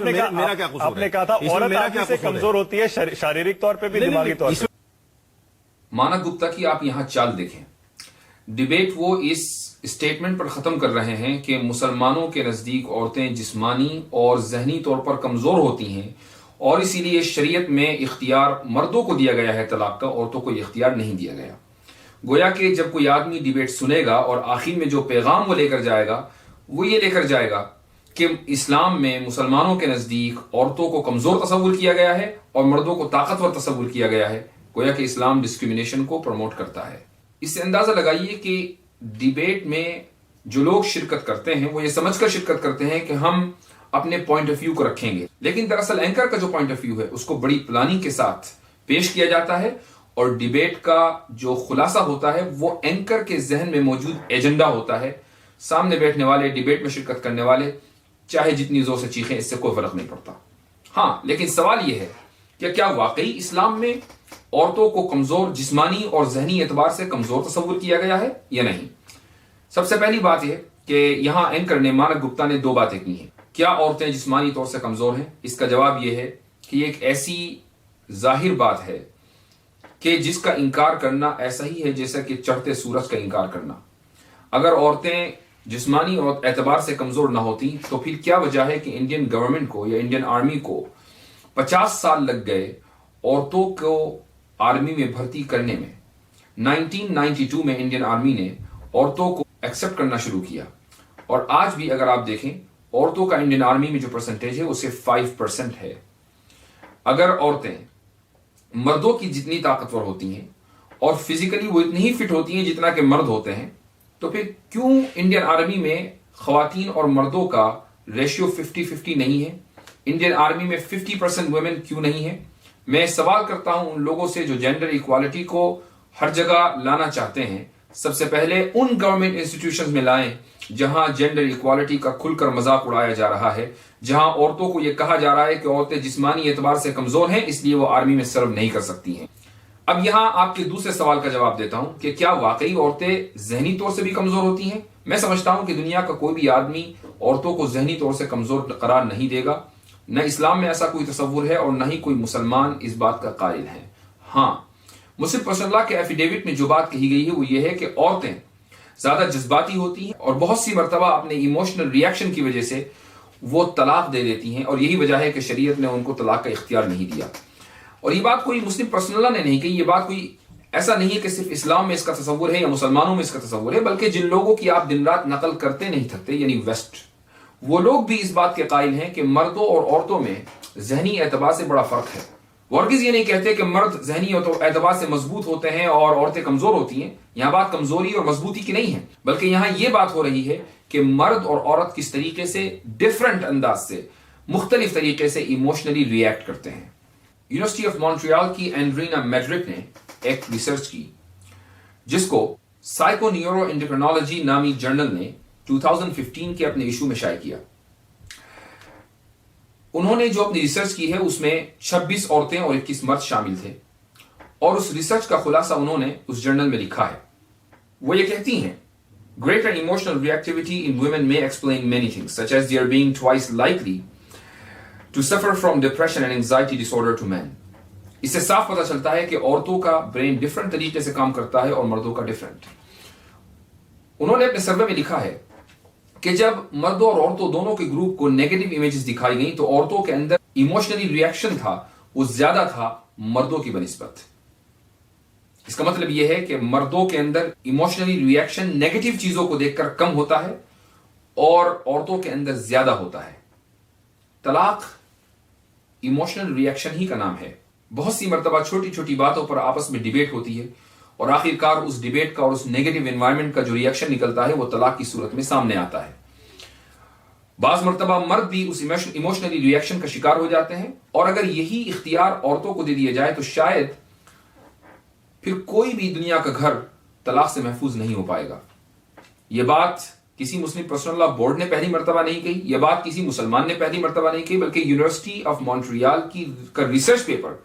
मेरा क्या कसूर है? आपने कहा था औरत आदमी से कमजोर होती है शारीरिक तौर पे भी, दिमागी तौर पे। मानक गुप्ता की आप यहां चाल देखें। डिबेट वो इस स्टेटमेंट पर खत्म कर रहे हैं कि मुसलमानों के नजदीक औरतें जिस्मानी और जहनी तौर पर कमजोर होती हैं और इसीलिए शरीयत में इख्तियार मर्दों को दिया गया है तलाक का, औरतों को इख्तियार नहीं दिया गया। गोया कि जब कोई आदमी डिबेट सुनेगा और आखिर में जो पैगाम वो लेकर जाएगा वो ये लेकर जाएगा कि इस्लाम में मुसलमानों के नजदीक औरतों को कमजोर तस्वुर किया गया है और मर्दों को ताकतवर तस्वुर किया गया है, गोया कि इस्लाम डिस्क्रिमिनेशन को प्रमोट करता है। इससे अंदाजा लगाइए कि डिबेट में जो लोग शिरकत करते हैं वो ये समझकर शिरकत करते हैं कि हम अपने पॉइंट ऑफ व्यू को रखेंगे, लेकिन दरअसल एंकर का जो पॉइंट ऑफ व्यू है उसको बड़ी प्लानिंग के साथ पेश किया जाता है और डिबेट का जो खुलासा होता है वो एंकर के जहन में मौजूद एजेंडा होता है। सामने बैठने वाले, डिबेट में शिरकत करने वाले चाहे जितनी जोर से चीखें, इससे कोई फर्क नहीं पड़ता। हाँ, लेकिन सवाल यह है कि क्या वाकई इस्लाम में औरतों को कमजोर जिस्मानी और जहनी एतबार से कमजोर तस्वुर किया गया है या नहीं? सबसे पहली बात यह कि यहां एंकर ने, मानक गुप्ता ने, दो बातें की हैं। क्या औरतें जिस्मानी तौर से कमजोर हैं? इसका जवाब यह है कि एक ऐसी जाहिर बात है कि जिसका इंकार करना ऐसा ही है जैसा कि चढ़ते सूरज का इंकार करना। अगर औरतें जिस्मानी और एतबार से कमजोर ना होती तो फिर क्या वजह है कि इंडियन गवर्नमेंट को या इंडियन आर्मी को 50 साल लग गए औरतों को आर्मी में भर्ती करने में। 1992 में इंडियन आर्मी ने औरतों को एक्सेप्ट करना शुरू किया और आज भी अगर आप देखें औरतों का इंडियन आर्मी में जो परसेंटेज है उसे 5% है। अगर औरतें मर्दों की जितनी ताकतवर होती हैं और फिजिकली वो इतनी ही फिट होती हैं जितना कि मर्द होते हैं, तो फिर क्यों इंडियन आर्मी में खवातीन और मर्दों का रेशियो 50-50 नहीं है? इंडियन आर्मी में 50% वुमेन क्यों नहीं है? मैं सवाल करता हूं उन लोगों से जो जेंडर इक्वालिटी को हर जगह लाना चाहते हैं। सबसे पहले उन गवर्नमेंट इंस्टीट्यूशंस में लाएं जहां जेंडर इक्वालिटी का खुलकर मजाक उड़ाया जा रहा है, जहां औरतों को यह कहा जा रहा है कि औरतें जिस्मानी एतबार से कमजोर हैं इसलिए वो आर्मी में सर्व नहीं कर सकती हैं। अब यहां आपके दूसरे सवाल का जवाब देता हूं कि क्या वाकई औरतें जहनी तौर से भी कमजोर होती हैं? मैं समझता हूं कि दुनिया का कोई भी आदमी औरतों को जहनी तौर से कमजोर करार नहीं देगा। न इस्लाम में ऐसा कोई तस्वुर है और न ही कोई मुसलमान इस बात का कायल है। हाँ, मुस्लिम रसूलुल्लाह के एफिडेविट में जो बात कही गई है वो ये है कि औरतें ज्यादा जज्बाती होती हैं और बहुत सी मरतबा अपने इमोशनल रिएक्शन की वजह से वो तलाक दे देती हैं और यही वजह है कि शरीयत ने उनको तलाक का इख्तियार नहीं दिया। और ये बात कोई मुस्लिम रसूलुल्लाह ने नहीं कही, ये बात कोई ऐसा नहीं है कि सिर्फ इस्लाम में इसका तस्वुर है या मुसलमानों में इसका तस्वुर है, बल्कि जिन लोगों की आप दिन रात नकल करते नहीं थकते यानी वेस्ट, वो लोग भी इस बात के कायल हैं कि मर्दों और औरतों में जहनी एतबार से बड़ा फर्क है। वर्गिज ये नहीं कहते कि मर्द जहनी एतबार से मजबूत होते हैं और औरतें कमजोर होती हैं। यहां बात कमजोरी और मजबूती की नहीं है, बल्कि यहां यह बात हो रही है कि मर्द और औरत किस तरीके से डिफरेंट अंदाज से, मुख्तलिफ तरीके से इमोशनली रिएक्ट करते हैं। यूनिवर्सिटी ऑफ मॉन्ट्रियल की एंड्रीना मेड्रिक ने एक रिसर्च की जिसको साइकोन्यूरो एंडोक्रिनोलॉजी नामी जर्नल ने 2015 के अपने इशू में शाया किया। उन्होंने जो अपनी रिसर्च की है उसमें 26 औरतें और 21 मर्द शामिल थे और उस रिसर्च का खुलासा उन्होंने उस जर्नल में लिखा है। वो ये कहती हैं, greater emotional reactivity in women may explain many things, such as their being twice likely to suffer from depression and anxiety disorder to men. इससे साफ पता चलता है कि औरतों का ब्रेन डिफरेंट तरीके से काम करता है और मर्दों का डिफरेंट। उन्होंने अपने सर्वे में लिखा है कि जब मर्दों और औरतों दोनों के ग्रुप को नेगेटिव इमेजेस दिखाई गई तो औरतों के अंदर इमोशनली रिएक्शन था वो ज्यादा था मर्दों की बनिस्बत। इसका मतलब यह है कि मर्दों के अंदर इमोशनली रिएक्शन नेगेटिव चीजों को देखकर कम होता है और औरतों के अंदर ज्यादा होता है। तलाक इमोशनल रिएक्शन ही का नाम है। बहुत सी मर्तबा छोटी छोटी बातों पर आपस में डिबेट होती है और आखिरकार उस डिबेट का और उस नेगेटिव एनवायरनमेंट का जो रिएक्शन निकलता है वो तलाक की सूरत में सामने आता है। बाज मर्तबा मर्द भी उस इमोशनली रिएक्शन का शिकार हो जाते हैं और अगर यही इख्तियार औरतों को दे दिया जाए तो शायद फिर कोई भी दुनिया का घर तलाक से महफूज नहीं हो पाएगा। यह बात किसी मुस्लिम पर्सनल लॉ बोर्ड ने पहली मर्तबा नहीं कही, यह बात किसी मुसलमान ने पहली मर्तबा नहीं कही, बल्कि यूनिवर्सिटी ऑफ मॉन्ट्रियल का रिसर्च पेपर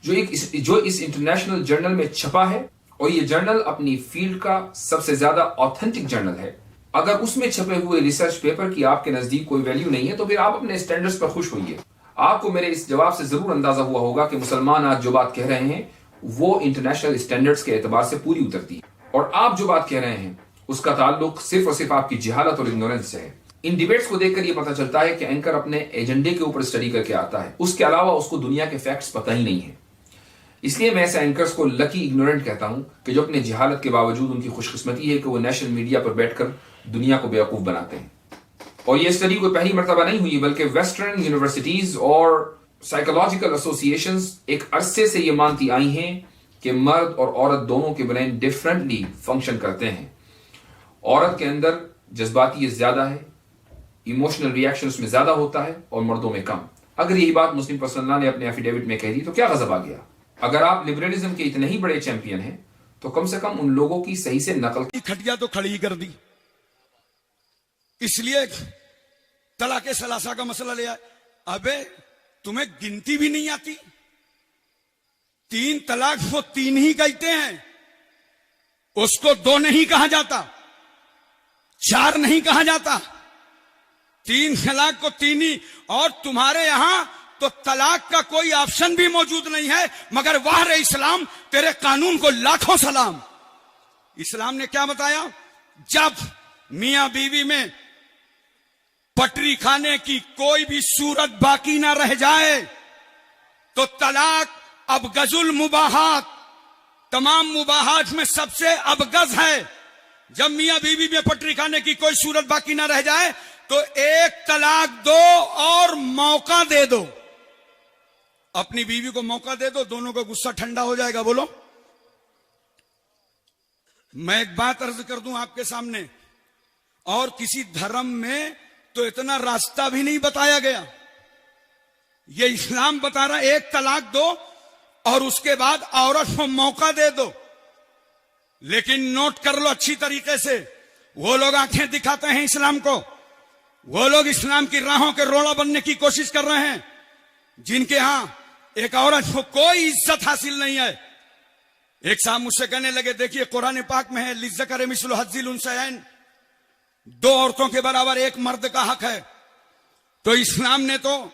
जो इस इंटरनेशनल जर्नल में छपा है और यह जर्नल अपनी फील्ड का सबसे ज्यादा ऑथेंटिक जर्नल है। अगर उसमें छपे हुए रिसर्च पेपर की आपके नजदीक कोई वैल्यू नहीं है तो फिर आप अपने स्टैंडर्ड्स पर खुश होइए। आपको मेरे इस जवाब से जरूर अंदाजा हुआ होगा कि मुसलमान आज जो बात कह रहे हैं वो इंटरनेशनल स्टैंडर्ड्स के एतबार से पूरी उतरती है, और आप जो बात कह रहे हैं उसका ताल्लुक सिर्फ और सिर्फ आपकी जिहालत और इग्नोरेंस से है। इन डिबेट्स को देखकर यह पता चलता है कि एंकर अपने एजेंडे के ऊपर स्टडी करके आता है, उसके अलावा उसको दुनिया के फैक्ट्स पता ही नहीं है। इसलिए मैं ऐसे एंकर्स को लकी इग्नोरेंट कहता हूं कि जो अपने जिहालत के बावजूद उनकी खुशकिस्मती है कि वो नेशनल मीडिया पर बैठकर दुनिया को बेवकूफ बनाते हैं। और ये स्टडी कोई पहली मर्तबा नहीं हुई, बल्कि वेस्टर्न यूनिवर्सिटीज और साइकोलॉजिकल एसोसिएशंस एक अरसे से ये मानती आई हैं कि मर्द और औरत दोनों के ब्रेन डिफरेंटली फंक्शन करते हैं। औरत के अंदर जज्बाती ज्यादा है, इमोशनल रिएक्शन उसमें ज्यादा होता है और मर्दों में कम। अगर यही बात मुस्लिम पर्सन लॉ ने अपने एफिडेविट में कह दी तो क्या गजब आ गया। अगर आप लिबरलिज्म के इतने ही बड़े चैंपियन हैं तो कम से कम उन लोगों की सही से नकल। खटिया तो खड़ी कर दी, इसलिए तलाके सलासा का मसला ले आए। अबे तुम्हें गिनती भी नहीं आती? 3 तलाक वो 3 ही कहते हैं, उसको 2 नहीं कहा जाता, 4 नहीं कहा जाता, 3 तलाक को 3 ही। और तुम्हारे यहां तो तलाक का कोई ऑप्शन भी मौजूद नहीं है, मगर वाह रे इस्लाम, तेरे कानून को लाखों सलाम। इस्लाम ने क्या बताया? जब मियां बीवी में पटरी खाने की कोई भी सूरत बाकी ना रह जाए तो तलाक अबगजुल मुबाहात, तमाम मुबाहात में सबसे अबगज है। जब मियां बीवी में पटरी खाने की कोई सूरत बाकी ना रह जाए तो 1 तलाक दो और मौका दे दो, अपनी बीवी को मौका दे दो, दोनों का गुस्सा ठंडा हो जाएगा। बोलो। मैं एक बात अर्ज कर दूं आपके सामने, और किसी धर्म में तो इतना रास्ता भी नहीं बताया गया। ये इस्लाम बता रहा 1 तलाक दो और उसके बाद औरत को मौका दे दो। लेकिन नोट कर लो अच्छी तरीके से, वो लोग आंखें दिखाते हैं इस्लाम को, वो लोग इस्लाम की राहों के रोड़ा बनने की कोशिश कर रहे हैं, जिनके यहां एक औरत को कोई इज्जत हासिल नहीं है। एक साहब मुझसे कहने लगे, देखिए कुरान पाक में है लिज़्ज़कर मिस्लु हज़्ज़िल उन्सयैन, 2 औरतों के बराबर 1 मर्द का हक है। तो इस्लाम ने तो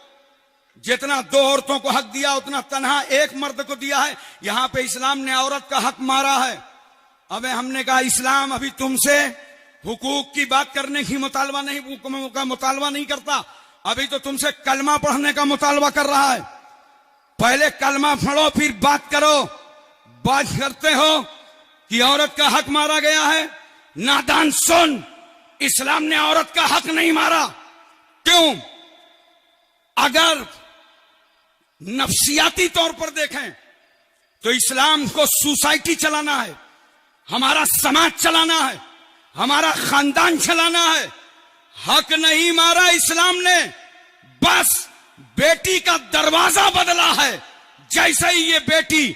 जितना 2 औरतों को हक दिया उतना तन्हा 1 मर्द को दिया है। यहां पे इस्लाम ने औरत का हक मारा है। अबे हमने कहा इस्लाम अभी तुमसे हुकूक की बात करने की मुतालबा नहीं करता, अभी तो तुमसे कलमा पढ़ने का मुतालबा कर रहा है। पहले कलमा पढ़ो फिर बात करो। बात करते हो कि औरत का हक मारा गया है। नादान सुन, इस्लाम ने औरत का हक नहीं मारा। क्यों? अगर नफ्सियाती तौर पर देखें तो इस्लाम को सोसाइटी चलाना है, हमारा समाज चलाना है, हमारा खानदान चलाना है। हक नहीं मारा इस्लाम ने, बस बेटी का दरवाजा बदला है। जैसे ही ये बेटी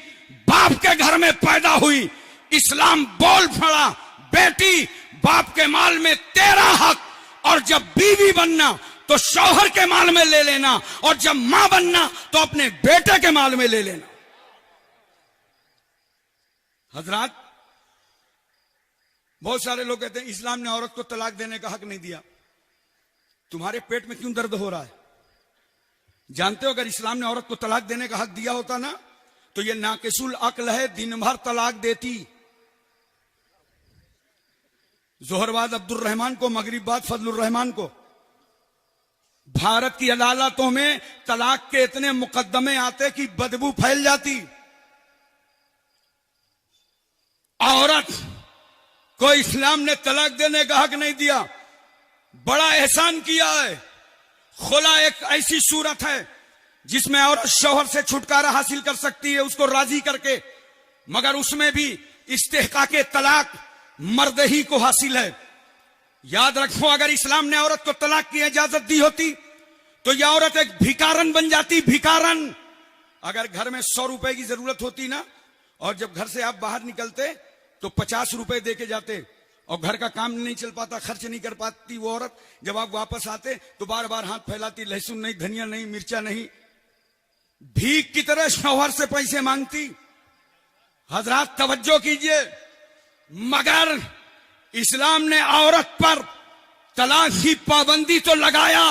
बाप के घर में पैदा हुई, इस्लाम बोल पड़ा, बेटी बाप के माल में तेरा हक, और जब बीवी बनना तो शौहर के माल में ले लेना, और जब मां बनना तो अपने बेटे के माल में ले लेना। हजरात, बहुत सारे लोग कहते हैं इस्लाम ने औरत को तलाक देने का हक नहीं दिया। तुम्हारे पेट में क्यों दर्द हो रहा है? जानते हो अगर इस्लाम ने औरत को तलाक देने का हक दिया होता ना तो ये नाकिसुल अक्ल है, दिन भर तलाक देती। जोहर बाद अब्दुल रहमान को, मगरिब बाद फजलुर रहमान को। भारत की अदालतों में तलाक के इतने मुकदमे आते कि बदबू फैल जाती। औरत को इस्लाम ने तलाक देने का हक नहीं दिया। बड़ा एहसान किया है। खुला एक ऐसी सूरत है जिसमें औरत शौहर से छुटकारा हासिल कर सकती है उसको राजी करके, मगर उसमें भी इस्तेहकाके तलाक मर्द ही को हासिल है। याद रखो, अगर इस्लाम ने औरत को तलाक की इजाजत दी होती तो यह औरत एक भिखारन बन जाती। भिखारन। अगर घर में 100 रुपए की जरूरत होती ना, और जब घर से आप बाहर निकलते तो 50 रुपए दे के जाते, और घर का काम नहीं चल पाता, खर्च नहीं कर पाती वो औरत, जब आप वापस आते तो बार बार हाथ फैलाती, लहसुन नहीं, धनिया नहीं, मिर्चा नहीं, भीख की तरह शौहर से पैसे मांगती। हजरात तवज्जो कीजिए, मगर इस्लाम ने औरत पर तलाक की पाबंदी तो लगाया,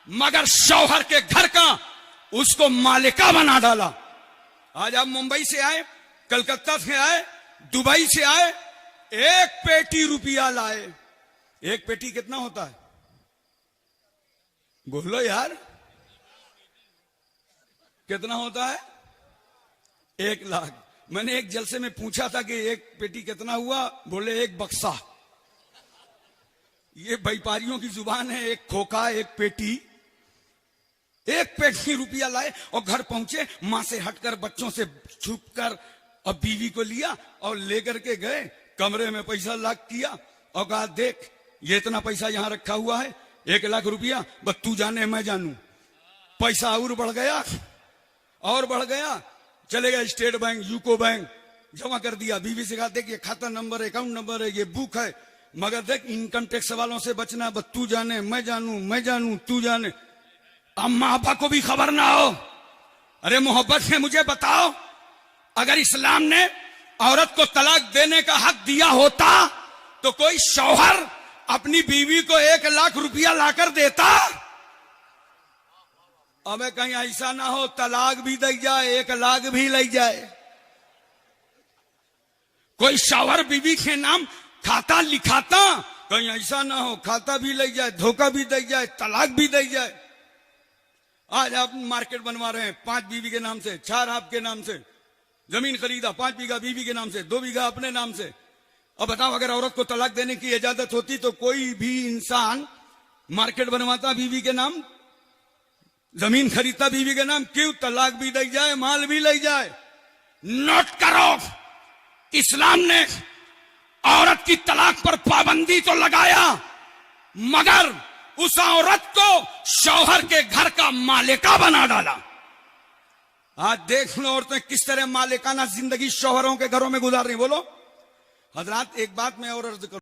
मगर शौहर के घर का उसको मालिका बना डाला। आज आप मुंबई से आए, कलकत्ता से आए, दुबई से आए, एक पेटी रुपया लाए। एक पेटी कितना होता है? बोलो यार, कितना होता है? 1 लाख। मैंने एक जलसे में पूछा था कि एक पेटी कितना हुआ, बोले 1 बक्सा। ये व्यापारियों की जुबान है, एक खोखा, एक पेटी। 1 पेटी रुपया लाए और घर पहुंचे, मां से हटकर, बच्चों से छुपकर, और बीवी को लिया और लेकर के गए, कमरे में पैसा लॉक किया और कहा, देख ये इतना पैसा यहां रखा हुआ है, 1 लाख रुपया, बस तू जाने मैं जानू। पैसा और बढ़ गया और बढ़ गया, चले गए स्टेट बैंक, यूको बैंक, जमा कर दिया। बीवी से कहा, देख ये खाता नंबर है, अकाउंट नंबर है, ये बुक है, मगर देख इनकम टैक्स वालों से बचना, बस तू जाने मैं जानू, मैं जानू तू जाने। अम्मा अब्बा को भी खबर ना हो। अरे मोहब्बत से मुझे बताओ, अगर इस्लाम ने औरत को तलाक देने का हक दिया होता तो कोई शौहर अपनी बीवी को 1 लाख रुपया लाकर देता? अबे कहीं ऐसा ना हो तलाक भी दे जाए, 1 लाख भी ले जाए। कोई शौहर बीवी के नाम खाता लिखाता, कहीं ऐसा ना हो खाता भी ले जाए, धोखा भी दे जाए, तलाक भी दे जाए। आज आप मार्केट बनवा रहे हैं 5 बीवी के नाम से, 4 आपके नाम से, जमीन खरीदा 5 बीघा बीवी के नाम से, 2 बीघा अपने नाम से। अब बताओ, अगर औरत को तलाक देने की इजाजत होती तो कोई भी इंसान मार्केट बनवाता बीवी के नाम, जमीन खरीदता बीवी के नाम? क्यों? तलाक भी दे जाए, माल भी ले जाए। नोट करो, इस्लाम ने औरत की तलाक पर पाबंदी तो लगाया, मगर उस औरत को शौहर के घर का मालिका बना डाला। आज देख लो औरतें किस तरह मालिकाना जिंदगी शौहरों के घरों में गुजार रही। बोलो हजरात, एक बात मैं और अर्ज करूं।